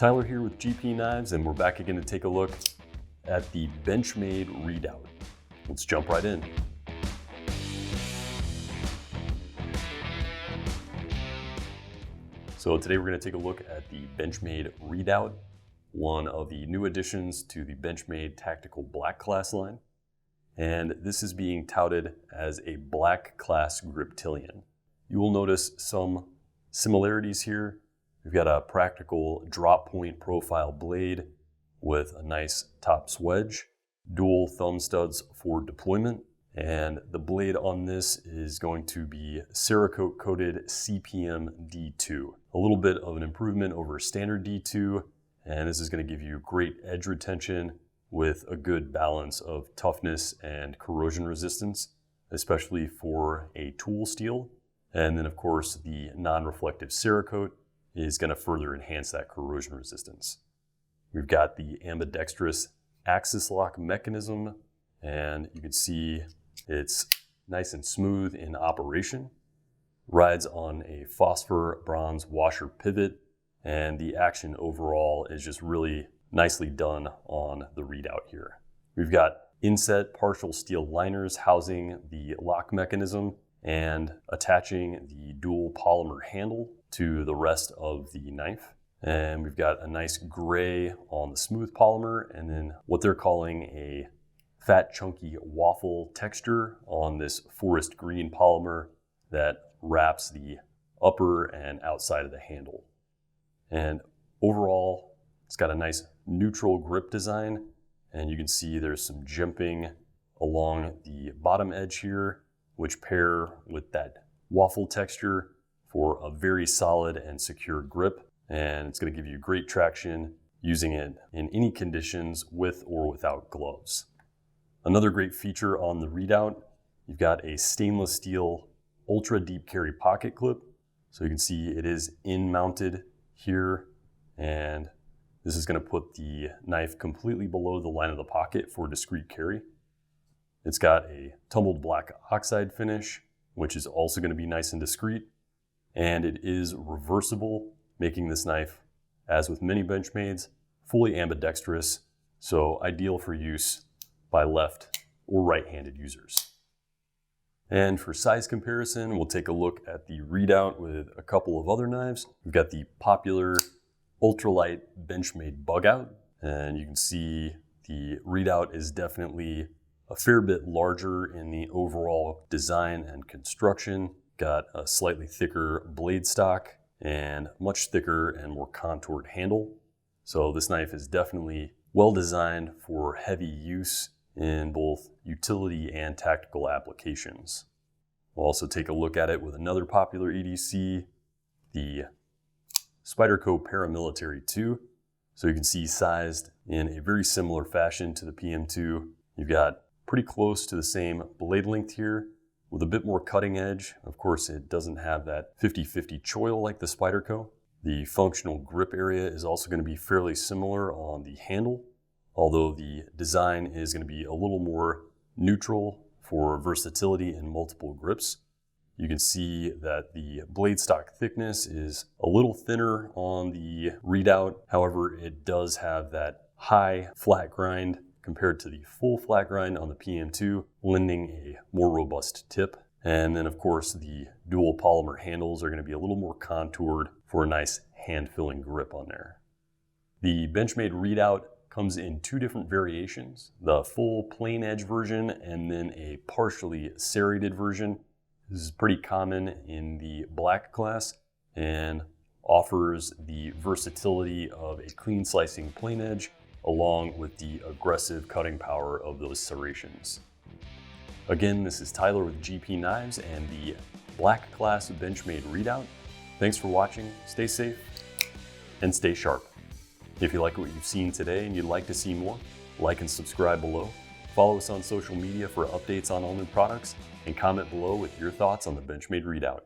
Tyler here with GP Knives, and we're back again to take a look at the Benchmade Redoubt. Let's jump right in. So today we're going to take a look at the Benchmade Redoubt, one of the new additions to the Benchmade Tactical Black Class line. And this is being touted as a Black Class Griptilian. You will notice some similarities here. We've got a practical drop point profile blade with a nice top swedge, dual thumb studs for deployment, and the blade on this is going to be Cerakote coated CPM D2. A little bit of an improvement over standard D2, and this is going to give you great edge retention with a good balance of toughness and corrosion resistance, especially for a tool steel. And then of course the non-reflective Cerakote is going to further enhance that corrosion resistance. We've got the ambidextrous axis lock mechanism, and you can see it's nice and smooth in operation. Rides on a phosphor bronze washer pivot, and the action overall is just really nicely done on the Redoubt here. We've got inset partial steel liners housing the lock mechanism and attaching the dual polymer handle to the rest of the knife. And we've got a nice gray on the smooth polymer, and then what they're calling a fat chunky waffle texture on this forest green polymer that wraps the upper and outside of the handle. And overall, it's got a nice neutral grip design, and you can see there's some jimping along the bottom edge here, which pair with that waffle texture for a very solid and secure grip. And it's going to give you great traction using it in any conditions with or without gloves. Another great feature on the Redoubt, you've got a stainless steel ultra deep carry pocket clip. So you can see it is in mounted here, and this is going to put the knife completely below the line of the pocket for discreet carry. It's got a tumbled black oxide finish, which is also going to be nice and discreet. And it is reversible, making this knife, as with many Benchmades, fully ambidextrous, so ideal for use by left or right-handed users. And for size comparison, we'll take a look at the Redoubt with a couple of other knives. We've got the popular ultralight Benchmade Bug Out, and you can see the Redoubt is definitely a fair bit larger in the overall design and construction. Got a slightly thicker blade stock and much thicker and more contoured handle. So this knife is definitely well designed for heavy use in both utility and tactical applications. We'll also take a look at it with another popular EDC, the Spyderco Paramilitary 2. So you can see sized in a very similar fashion to the PM2. You've got pretty close to the same blade length here, with a bit more cutting edge. Of course, it doesn't have that 50-50 choil like the Spyderco. The functional grip area is also going to be fairly similar on the handle, although the design is going to be a little more neutral for versatility in multiple grips. You can see that the blade stock thickness is a little thinner on the Redoubt. However, it does have that high flat grind compared to the full flat grind on the PM2, lending a more robust tip. And then of course the dual polymer handles are going to be a little more contoured for a nice hand-filling grip on there. The Benchmade Redoubt comes in two different variations, the full plain edge version and then a partially serrated version. This is pretty common in the Black class and offers the versatility of a clean slicing plain edge along with the aggressive cutting power of those serrations. Again, this is Tyler with GP Knives and the Black Class Benchmade Redoubt. Thanks for watching, stay safe, and stay sharp. If you like what you've seen today and you'd like to see more, like and subscribe below. Follow us on social media for updates on all new products, and comment below with your thoughts on the Benchmade Redoubt.